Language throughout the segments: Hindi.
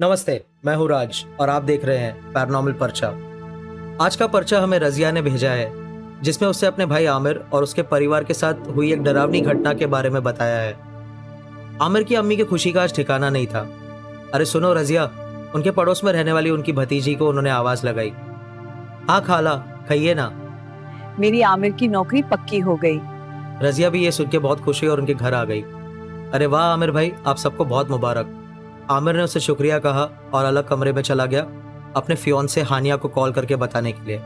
नमस्ते, मैं हूँ राज और आप देख रहे हैं पैरानॉर्मल पर्चा। आज का पर्चा हमें रज़िया ने भेजा है, जिसमें उससे अपने भाई आमिर और उसके परिवार के साथ हुई एक डरावनी घटना के बारे में बताया है। आमिर की अम्मी की खुशी का आज ठिकाना नहीं था। अरे सुनो रज़िया, उनके पड़ोस में रहने वाली उनकी भतीजी को उन्होंने आवाज लगाई। हाँ खाला, कहिए ना। मेरी आमिर की नौकरी पक्की हो गई। रज़िया भी ये सुन के बहुत खुश हुई और उनके घर आ गई। अरे वाह आमिर भाई, आप सबको बहुत मुबारक। आमिर ने उसे शुक्रिया कहा और अलग कमरे में चला गया अपने फियोंसे हानिया को कॉल करके बताने के लिए।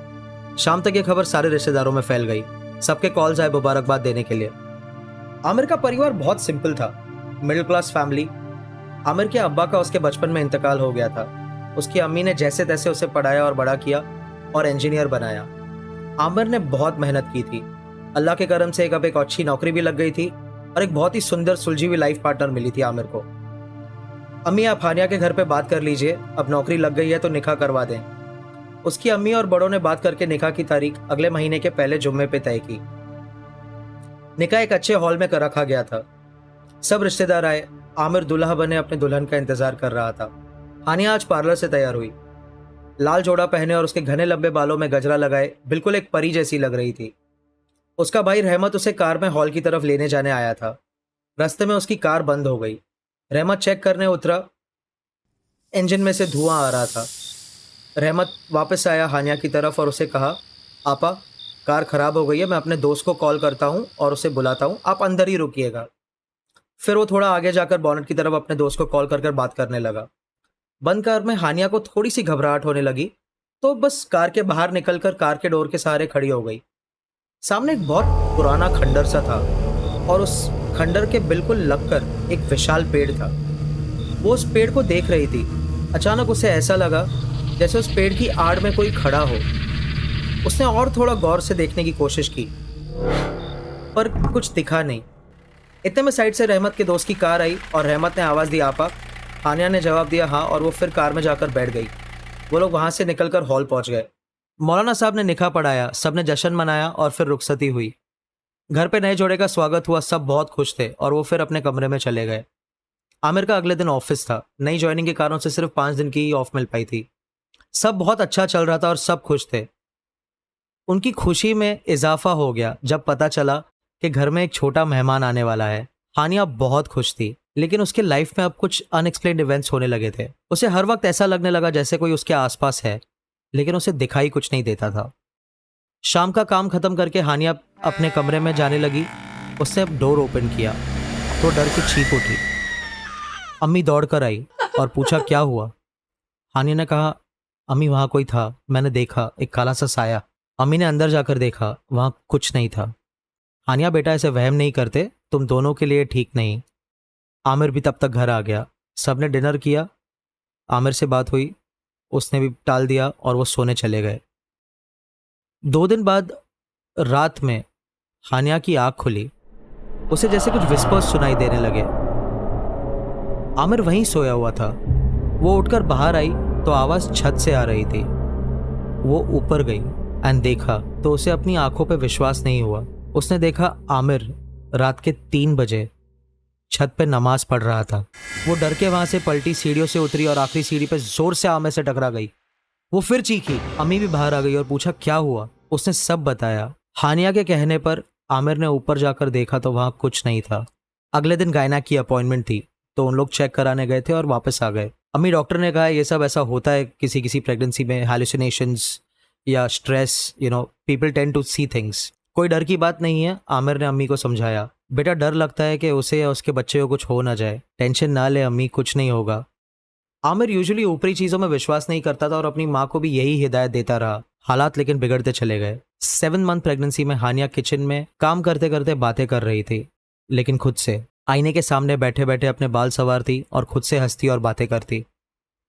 शाम तक ये खबर सारे रिश्तेदारों में फैल गई। सबके कॉल्स आए मुबारकबाद देने के लिए। आमिर का परिवार बहुत सिंपल था, मिडिल क्लास फैमिली। आमिर के अब्बा का उसके बचपन में इंतकाल हो गया था। उसकी अम्मी ने जैसे तैसे उसे पढ़ाया और बड़ा किया और इंजीनियर बनाया। आमिर ने बहुत मेहनत की थी। अल्लाह के करम से एक अच्छी नौकरी भी लग गई थी और एक बहुत ही सुंदर सुलझी हुई लाइफ पार्टनर मिली थी आमिर को। अम्मी आप हानिया के घर पे बात कर लीजिए, अब नौकरी लग गई है तो निकाह करवा दें। उसकी अम्मी और बड़ों ने बात करके निकाह की तारीख अगले महीने के पहले जुम्मे पे तय की। निकाह एक अच्छे हॉल में कर रखा गया था। सब रिश्तेदार आए। आमिर दूल्हा बने अपने दुल्हन का इंतजार कर रहा था। हानिया आज पार्लर से तैयार हुई। लाल जोड़ा पहने और उसके घने लंबे बालों में गजरा लगाए बिल्कुल एक परी जैसी लग रही थी। उसका भाई रहमत उसे कार में हॉल की तरफ लेने जाने आया था। रास्ते में उसकी कार बंद हो गई। रहमत चेक करने उतरा। इंजन में से धुआं आ रहा था। रहमत वापस आया हानिया की तरफ और उसे कहा, आपा कार खराब हो गई है, मैं अपने दोस्त को कॉल करता हूँ और उसे बुलाता हूँ, आप अंदर ही रुकिएगा। फिर वो थोड़ा आगे जाकर बॉनेट की तरफ अपने दोस्त को कॉल कर बात करने लगा। बंद कार में हानिया को थोड़ी सी घबराहट होने लगी तो बस कार के बाहर निकलकर कार के डोर के सहारे खड़ी हो गई। सामने एक बहुत पुराना खंडर सा था और उस खंडर के बिल्कुल लगकर एक विशाल पेड़ था। वो उस पेड़ को देख रही थी। अचानक उसे ऐसा लगा जैसे उस पेड़ की आड़ में कोई खड़ा हो। उसने और थोड़ा गौर से देखने की कोशिश की, पर कुछ दिखा नहीं। इतने में साइड से रहमत के दोस्त की कार आई और रहमत ने आवाज़ दी, आपा। हानिया ने जवाब दिया हाँ, और वो फिर कार में जाकर बैठ गई। वो लोग वहाँ से निकलकर हॉल पहुँच गए। मौलाना साहब ने निकाह पढ़ाया, सबने जश्न मनाया और फिर रुखसती हुई। घर पे नए जोड़े का स्वागत हुआ, सब बहुत खुश थे और वो फिर अपने कमरे में चले गए। आमिर का अगले दिन ऑफिस था। नई ज्वाइनिंग के कारण से सिर्फ 5 दिन की ही ऑफ मिल पाई थी। सब बहुत अच्छा चल रहा था और सब खुश थे। उनकी खुशी में इजाफा हो गया जब पता चला कि घर में एक छोटा मेहमान आने वाला है। हानिया बहुत खुश थी, लेकिन उसके लाइफ में अब कुछ अनएक्सप्लेन्ड इवेंट्स होने लगे थे। उसे हर वक्त ऐसा लगने लगा जैसे कोई उसके आसपास है, लेकिन उसे दिखाई कुछ नहीं देता था। शाम का काम खत्म करके हानिया अपने कमरे में जाने लगी। उसने डोर ओपन किया तो डर की चीख उठी। अम्मी दौड़कर आई और पूछा क्या हुआ। हानिया ने कहा, अम्मी वहां कोई था, मैंने देखा एक काला सा साया। अम्मी ने अंदर जाकर देखा, वहां कुछ नहीं था। हानिया बेटा ऐसे वहम नहीं करते, तुम दोनों के लिए ठीक नहीं। आमिर भी तब तक घर आ गया। सबने डिनर किया। आमिर से बात हुई, उसने भी टाल दिया और वो सोने चले गए। 2 दिन बाद रात में हानिया की आंख खुली। उसे जैसे कुछ विस्पर्स सुनाई देने लगे। आमिर वहीं सोया हुआ था। वो उठकर बाहर आई तो आवाज छत से आ रही थी। वो ऊपर गई एंड देखा तो उसे अपनी आंखों पे विश्वास नहीं हुआ। उसने देखा आमिर रात के 3 बजे छत पे नमाज पढ़ रहा था। वो डर के वहां से पलटी, सीढ़ियों से उतरी और आखिरी सीढ़ी पे जोर से आमिर से टकरा गई। वो फिर चीखी। अम्मी भी बाहर आ गई और पूछा क्या हुआ। उसने सब बताया। हानिया के कहने पर आमिर ने ऊपर जाकर देखा तो वहां कुछ नहीं था। अगले दिन गायना की अपॉइंटमेंट थी तो उन लोग चेक कराने गए थे और वापस आ गए। अम्मी डॉक्टर ने कहा ये सब ऐसा होता है किसी किसी प्रेगनेंसी में, हैलुसिनेशंस या stress, people tend to see things. कोई डर की बात नहीं है। आमिर ने अम्मी को समझाया, बेटा डर लगता है कि उसे या उसके बच्चे को कुछ हो ना जाए, टेंशन ना ले अम्मी, कुछ नहीं होगा। आमिर यूजुअली ऊपरी चीजों में विश्वास नहीं करता था और अपनी माँ को भी यही हिदायत देता रहा। हालात लेकिन बिगड़ते चले गए। 7 मंथ प्रेगनेंसी में हानिया किचन में काम करते करते बातें कर रही थी, लेकिन खुद से। आईने के सामने बैठे बैठे अपने बाल संवारती और खुद से हंसती और बातें करती।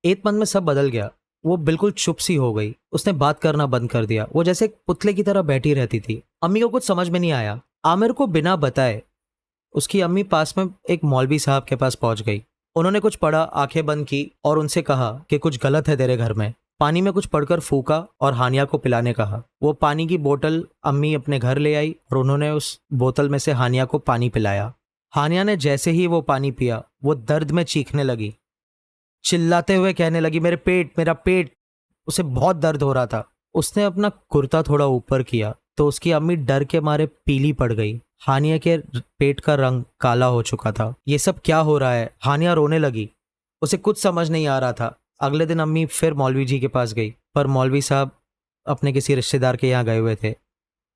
8 मंथ में सब बदल गया। वो बिल्कुल चुप सी हो गई। उसने बात करना बंद कर दिया। वो जैसे एक पुतले की तरह बैठी रहती थी। अम्मी को कुछ समझ में नहीं आया। आमिर को बिना बताए उसकी अम्मी पास में एक मौलवी साहब के पास पहुंच गई। उन्होंने कुछ पढ़ा, आंखें बंद की और उनसे कहा कि कुछ गलत है तेरे घर में। पानी में कुछ पढ़कर फूका और हानिया को पिलाने कहा। वो पानी की बोतल अम्मी अपने घर ले आई और उन्होंने उस बोतल में से हानिया को पानी पिलाया। हानिया ने जैसे ही वो पानी पिया वो दर्द में चीखने लगी। चिल्लाते हुए कहने लगी, मेरे पेट, मेरा पेट। उसे बहुत दर्द हो रहा था। उसने अपना कुर्ता थोड़ा ऊपर किया तो उसकी अम्मी डर के मारे पीली पड़ गई। हानिया के पेट का रंग काला हो चुका था। ये सब क्या हो रहा है? हानिया रोने लगी। उसे कुछ समझ नहीं आ रहा था। अगले दिन अम्मी फिर मौलवी जी के पास गई, पर मौलवी साहब अपने किसी रिश्तेदार के यहाँ गए हुए थे।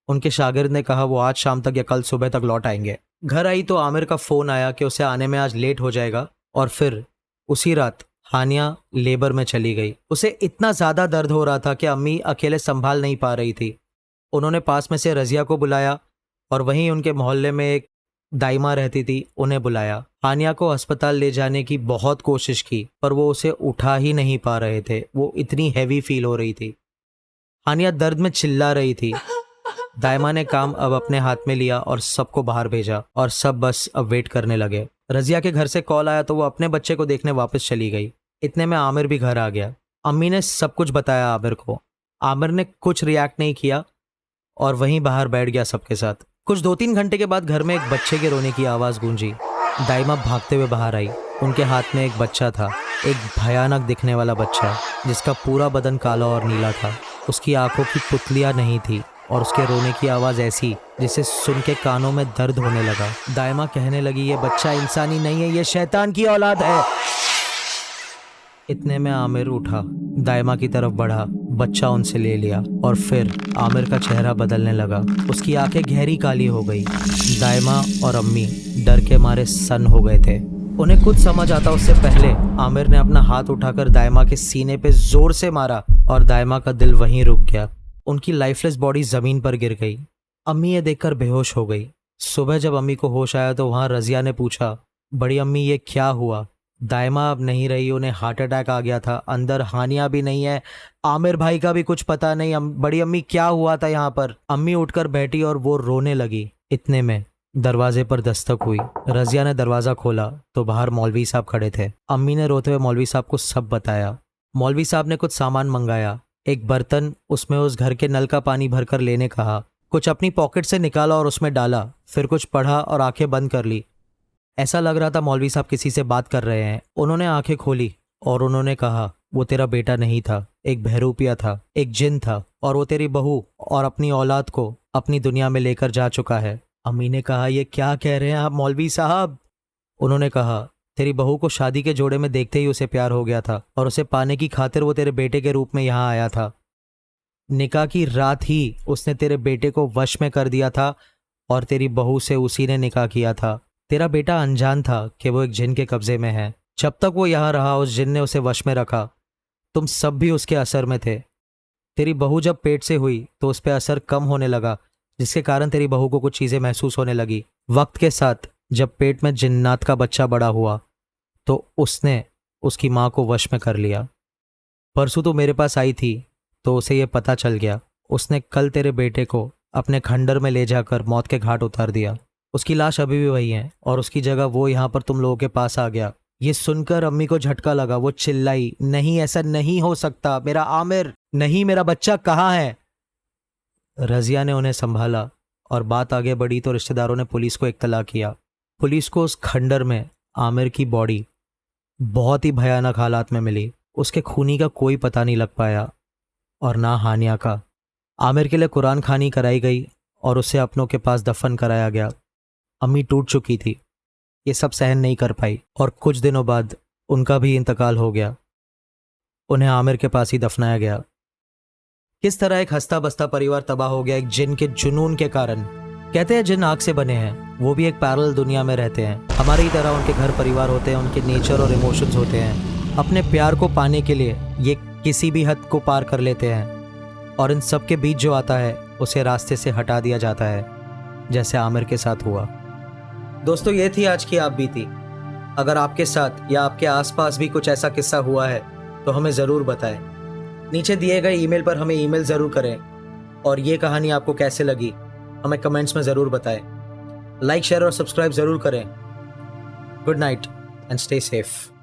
उनके शागिर्द ने कहा वो आज शाम तक या कल सुबह तक लौट आएंगे। घर आई तो आमिर का फोन आया कि उसे आने में आज लेट हो जाएगा, और फिर उसी रात हानिया लेबर में चली गई। उसे इतना ज़्यादा दर्द हो रहा था कि अम्मी अकेले संभाल नहीं पा रही थी। उन्होंने पास में से रजिया को बुलाया और वहीं उनके मोहल्ले में एक दाइमा रहती थी, उन्हें बुलाया। हानिया को अस्पताल ले जाने की बहुत कोशिश की, पर वो उसे उठा ही नहीं पा रहे थे। वो इतनी हैवी फील हो रही थी। हानिया दर्द में चिल्ला रही थी। दाइमा ने काम अब अपने हाथ में लिया और सबको बाहर भेजा, और सब बस अब वेट करने लगे। रजिया के घर से कॉल आया तो वो अपने बच्चे को देखने वापस चली गई। इतने में आमिर भी घर आ गया। अम्मी ने सब कुछ बताया आमिर को। आमिर ने कुछ रिएक्ट नहीं किया और वहीं बाहर बैठ गया सबके साथ। कुछ 2-3 घंटे के बाद घर में एक बच्चे के रोने की आवाज़ गूंजी। दाइमा भागते हुए बाहर आई। उनके हाथ में एक बच्चा था, एक भयानक दिखने वाला बच्चा जिसका पूरा बदन काला और नीला था। उसकी आंखों की पुतलियां नहीं थी और उसके रोने की आवाज़ ऐसी जिसे सुन के कानों में दर्द होने लगा। दाइमा कहने लगी, ये बच्चा इंसानी नहीं है, ये शैतान की औलाद है। इतने में आमिर उठा, दाइमा की तरफ बढ़ा, बच्चा उनसे ले लिया और फिर आमिर का चेहरा बदलने लगा। उसकी आंखें गहरी काली हो गई। दाइमा और अम्मी डर के मारे सन्न हो गए थे। उन्हें कुछ समझ आता उससे पहले आमिर ने अपना हाथ उठाकर दाइमा के सीने पे जोर से मारा और दाइमा का दिल वहीं रुक गया। उनकी लाइफलेस बॉडी जमीन पर गिर गई। अम्मी ये देखकर बेहोश हो गई। सुबह जब अम्मी को होश आया तो वहां रजिया ने पूछा, बड़ी अम्मी ये क्या हुआ? दाइमा अब नहीं रही, उन्हें हार्ट अटैक आ गया था। अंदर हानिया भी नहीं है, आमिर भाई का भी कुछ पता नहीं। बड़ी अम्मी क्या हुआ था यहाँ पर? अम्मी उठकर बैठी और वो रोने लगी। इतने में दरवाजे पर दस्तक हुई। रजिया ने दरवाजा खोला तो बाहर मौलवी साहब खड़े थे। अम्मी ने रोते हुए मौलवी साहब को सब बताया। मौलवी साहब ने कुछ सामान मंगाया, एक बर्तन, उसमें उस घर के नल का पानी भरकर लेने कहा, कुछ अपनी पॉकेट से निकाला और उसमें डाला, फिर कुछ पढ़ा और आंखें बंद कर ली। ऐसा लग रहा था मौलवी साहब किसी से बात कर रहे हैं। उन्होंने आंखें खोली और उन्होंने कहा, वो तेरा बेटा नहीं था, एक बहरूपिया था, एक जिन था, और वो तेरी बहू और अपनी औलाद को अपनी दुनिया में लेकर जा चुका है। अम्मी ने कहा, ये क्या कह रहे हैं आप मौलवी साहब? उन्होंने कहा, तेरी बहू को शादी के जोड़े में देखते ही उसे प्यार हो गया था और उसे पाने की खातिर वो तेरे बेटे के रूप में यहाँ आया था। निकाह की रात ही उसने तेरे बेटे को वश में कर दिया था और तेरी बहू से उसी ने निकाह किया था। तेरा बेटा अनजान था कि वो एक जिन के कब्जे में है। जब तक वो यहाँ रहा उस जिन ने उसे वश में रखा। तुम सब भी उसके असर में थे। तेरी बहू जब पेट से हुई तो उस पर असर कम होने लगा, जिसके कारण तेरी बहू को कुछ चीज़ें महसूस होने लगी। वक्त के साथ जब पेट में जिन्नात का बच्चा बड़ा हुआ तो उसने उसकी माँ को वश में कर लिया। परसों तो मेरे पास आई थी तो उसे ये पता चल गया। उसने कल तेरे बेटे को अपने खंडर में ले जाकर मौत के घाट उतार दिया। उसकी लाश अभी भी वही है और उसकी जगह वो यहाँ पर तुम लोगों के पास आ गया। ये सुनकर अम्मी को झटका लगा। वो चिल्लाई, नहीं ऐसा नहीं हो सकता, मेरा आमिर नहीं, मेरा बच्चा कहाँ है? रजिया ने उन्हें संभाला और बात आगे बढ़ी तो रिश्तेदारों ने पुलिस को इत्तला किया। पुलिस को उस खंडर में आमिर की बॉडी बहुत ही भयानक हालात में मिली। उसके खूनी का कोई पता नहीं लग पाया और ना हानिया का। आमिर के लिए कुरान खानी कराई गई और उसे अपनों के पास दफन कराया गया। अम्मी टूट चुकी थी, ये सब सहन नहीं कर पाई और कुछ दिनों बाद उनका भी इंतकाल हो गया। उन्हें आमिर के पास ही दफनाया गया। किस तरह एक हंसता बसता परिवार तबाह हो गया एक जिन के जुनून के कारण। कहते हैं जिन आग से बने हैं, वो भी एक पैरेलल दुनिया में रहते हैं। हमारी ही तरह उनके घर परिवार होते हैं, उनके नेचर और इमोशंस होते हैं। अपने प्यार को पाने के लिए ये किसी भी हद को पार कर लेते हैं और इन सब के बीच जो आता है उसे रास्ते से हटा दिया जाता है, जैसे आमिर के साथ हुआ। दोस्तों, ये थी आज की आप बीती। अगर आपके साथ या आपके आसपास भी कुछ ऐसा किस्सा हुआ है तो हमें ज़रूर बताएं। नीचे दिए गए ईमेल पर हमें ईमेल ज़रूर करें और ये कहानी आपको कैसे लगी हमें कमेंट्स में ज़रूर बताएं। लाइक, शेयर और सब्सक्राइब ज़रूर करें। Good night and stay safe.